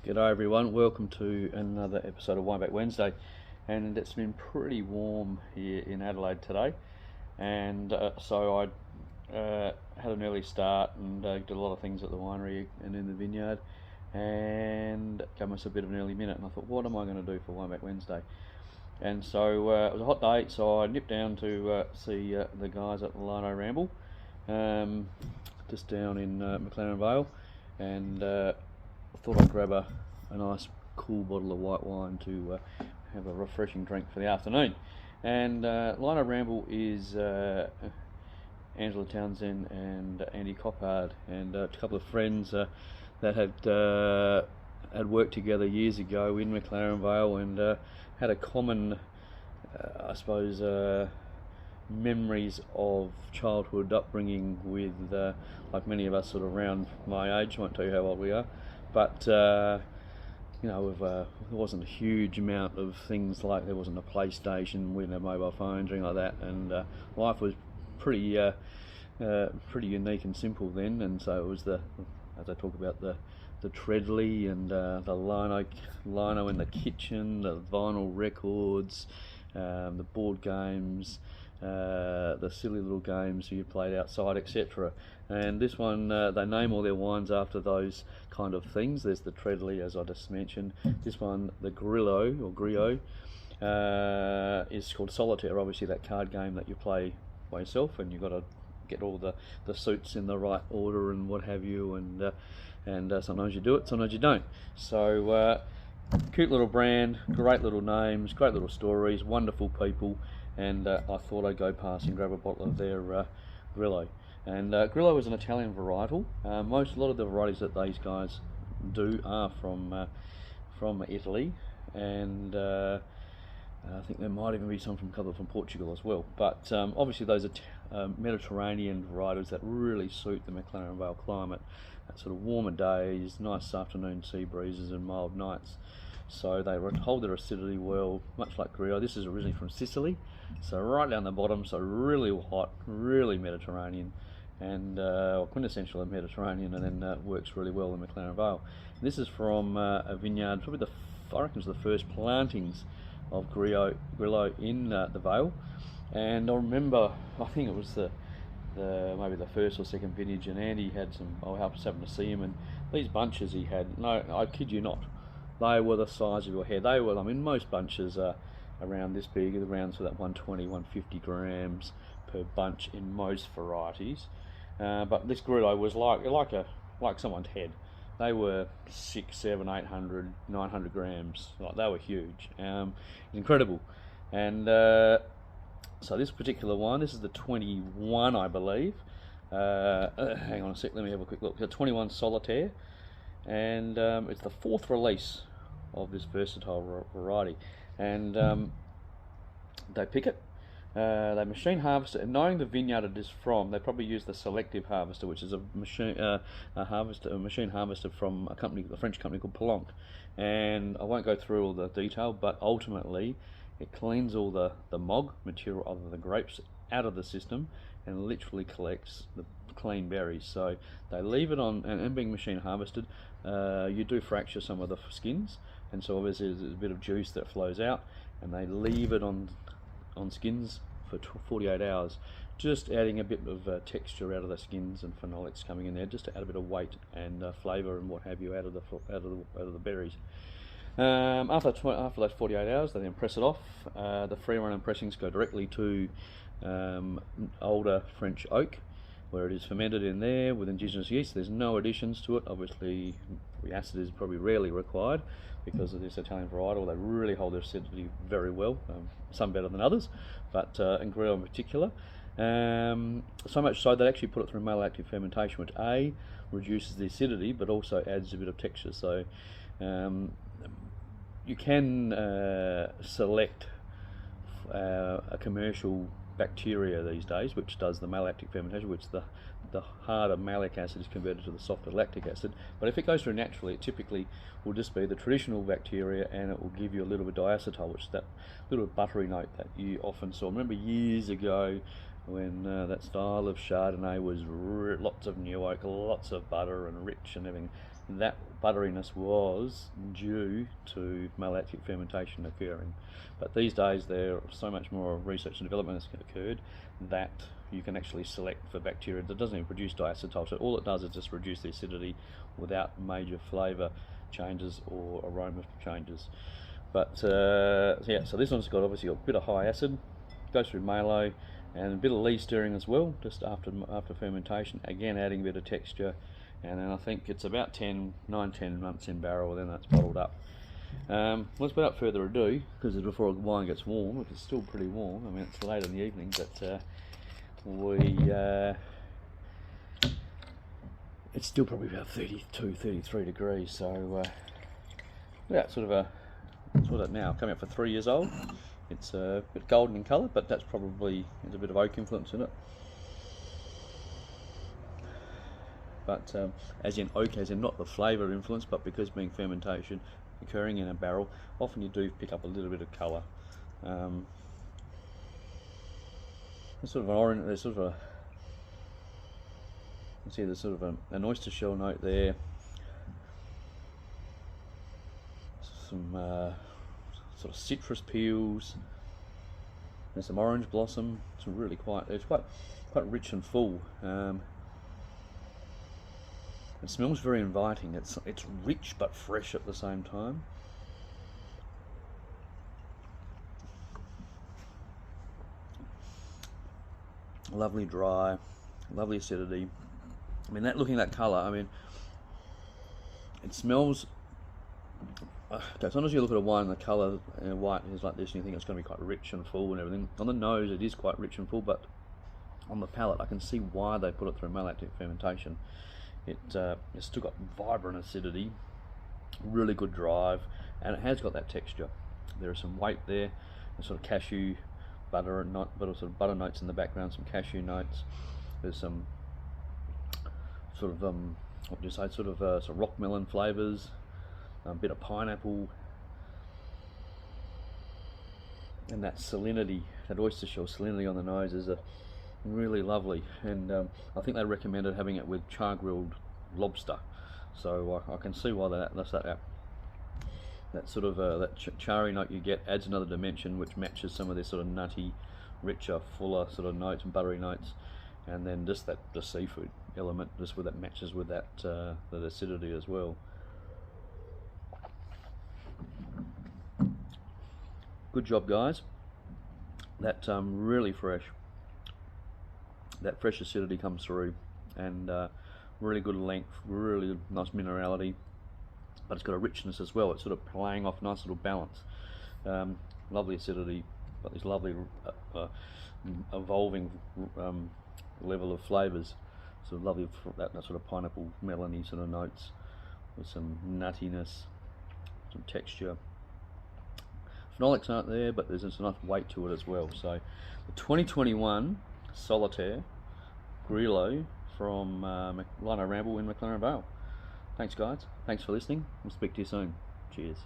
G'day everyone, welcome to another episode of Wineback Wednesday. And it's been pretty warm here in Adelaide today, and so I had an early start and did a lot of things at the winery and in the vineyard, and gave myself a bit of an early minute, and I thought, what am I going to do for Wineback Wednesday? And so it was a hot day, so I nipped down to see the guys at Lino Ramble, just down in McLaren Vale, and I thought I'd grab a nice cool bottle of white wine to have a refreshing drink for the afternoon. And Lino Ramble is Angela Townsend and Andy Coppard, and a couple of friends that had worked together years ago in McLaren Vale, and had a common, I suppose, memories of childhood upbringing with, like many of us sort of around my age. I won't tell you how old we are, but you know, there wasn't a huge amount of things, like there wasn't a PlayStation, we didn't have mobile phones, anything like that, and life was pretty unique and simple then. And so it was as I talk about, the treadly and the lino in the kitchen, the vinyl records, the board games, the silly little games you played outside, etc. And this one, they name all their wines after those kind of things. There's the treadly, as I just mentioned. This one, the Grillo or Grillo, is called Solitaire. Obviously, that card game that you play by yourself, and you've got to get all the suits in the right order and what have you, and sometimes you do it, sometimes you don't. So cute little brand, great little names, great little stories, wonderful people, and I thought I'd go past and grab a bottle of their Grillo. And Grillo is an Italian varietal. A lot of the varieties that these guys do are from Italy, and I think there might even be some from Portugal as well. But obviously those are Mediterranean varietals that really suit the McLaren Vale climate. That sort of warmer days, nice afternoon sea breezes and mild nights. So they hold their acidity well, much like Grillo. This is originally from Sicily, so right down the bottom, so really hot, really Mediterranean, and quintessential Mediterranean, and then works really well in McLaren Vale. This is from a vineyard, probably I reckon it was the first plantings of Grillo in the Vale. And I remember, I think it was maybe the first or second vintage, and Andy had some, I was happened to see him, and these bunches he had, no, I kid you not, they were the size of your head. They were, I mean, most bunches are around this big, around so that 120, 150 grams per bunch in most varieties. But this Grillo was like someone's head. They were 600, 700, 800, 900 grams. Like, they were huge. Incredible. And so this particular wine, this is the 21, I believe. Hang on a sec, let me have a quick look. The 21 Solitaire, and it's the fourth release of this versatile variety. And they pick it, they machine harvest it, and knowing the vineyard it is from, they probably use the selective harvester, which is a machine harvester from the French company called Poulenc. And I won't go through all the detail, but ultimately it cleans all the mog material other than the grapes out of the system, and literally collects the clean berries. So they leave it on, and being machine harvested, you do fracture some of the skins, and so obviously there's a bit of juice that flows out, and they leave it on skins for 48 hours, just adding a bit of texture out of the skins and phenolics coming in there, just to add a bit of weight and flavour and what have you out of the berries. After those 48 hours, they then press it off. The free run pressings go directly to older French oak, where it is fermented in there with indigenous yeast. There's no additions to it. Obviously, the acid is probably rarely required because of this Italian varietal. They really hold their acidity very well, some better than others, but in Grillo in particular. So much so they actually put it through malolactic fermentation, which A, reduces the acidity, but also adds a bit of texture. So you can select a commercial bacteria these days which does the malolactic fermentation, which the harder malic acid is converted to the softer lactic acid. But if it goes through naturally, it typically will just be the traditional bacteria, and it will give you a little bit of diacetyl, which is that little buttery note that you often saw. Remember years ago when that style of Chardonnay was lots of new oak, lots of butter and rich and everything. That butteriness was due to malolactic fermentation occurring. But these days there's so much more research and development has occurred that you can actually select for bacteria that doesn't even produce diacetyl. So all it does is just reduce the acidity without major flavour changes or aroma changes. But yeah, so this one's got obviously a bit of high acid, goes through malo, and a bit of lee stirring as well, just after fermentation, again adding a bit of texture. And then I think it's about 10 months in barrel, then that's bottled up. Let's without further ado, because it's before the wine gets warm, which is still pretty warm. I mean, it's late in the evening, but it's still probably about 32, 33 degrees. So yeah, it's sort of now coming up for 3 years old. It's a bit golden in colour, but that's probably, there's a bit of oak influence in it. But as in oak, as in not the flavour influence, but because being fermentation occurring in a barrel, often you do pick up a little bit of colour. There's sort of an orange, there's sort of a, you see there's sort of an oyster shell note there. Some sort of citrus peels. There's some orange blossom. It's really quite rich and full. It smells very inviting. It's rich but fresh at the same time. Lovely dry, lovely acidity. I mean, looking at that colour, I mean, it smells. Okay, sometimes you look at a wine and the colour white is like this and you think it's going to be quite rich and full and everything. On the nose it is quite rich and full, but on the palate I can see why they put it through malolactic fermentation. It's still got vibrant acidity, really good drive, and it has got that texture. There is some weight there, a sort of cashew butter and sort of butter notes in the background, some cashew notes. There's some sort of what do you say, sort of rock melon flavours, a bit of pineapple, and that salinity, that oyster shell salinity on the nose is really lovely. And I think they recommended having it with char-grilled lobster, so I can see why that sort of that charry note you get adds another dimension, which matches some of this sort of nutty, richer, fuller sort of notes and buttery notes, and then just the seafood element, just where that matches with that acidity as well. Good job, guys. That really fresh. That fresh acidity comes through, and really good length, really nice minerality, but it's got a richness as well. It's sort of playing off nice little balance. Lovely acidity, but this lovely evolving level of flavours. So lovely that sort of pineapple melony sort of notes with some nuttiness, some texture. Phenolics aren't there, but there's enough weight to it as well. So the 2021 Solitaire Grillo from Lino Ramble in McLaren Vale. Thanks guys, thanks for listening. We'll speak to you soon. Cheers.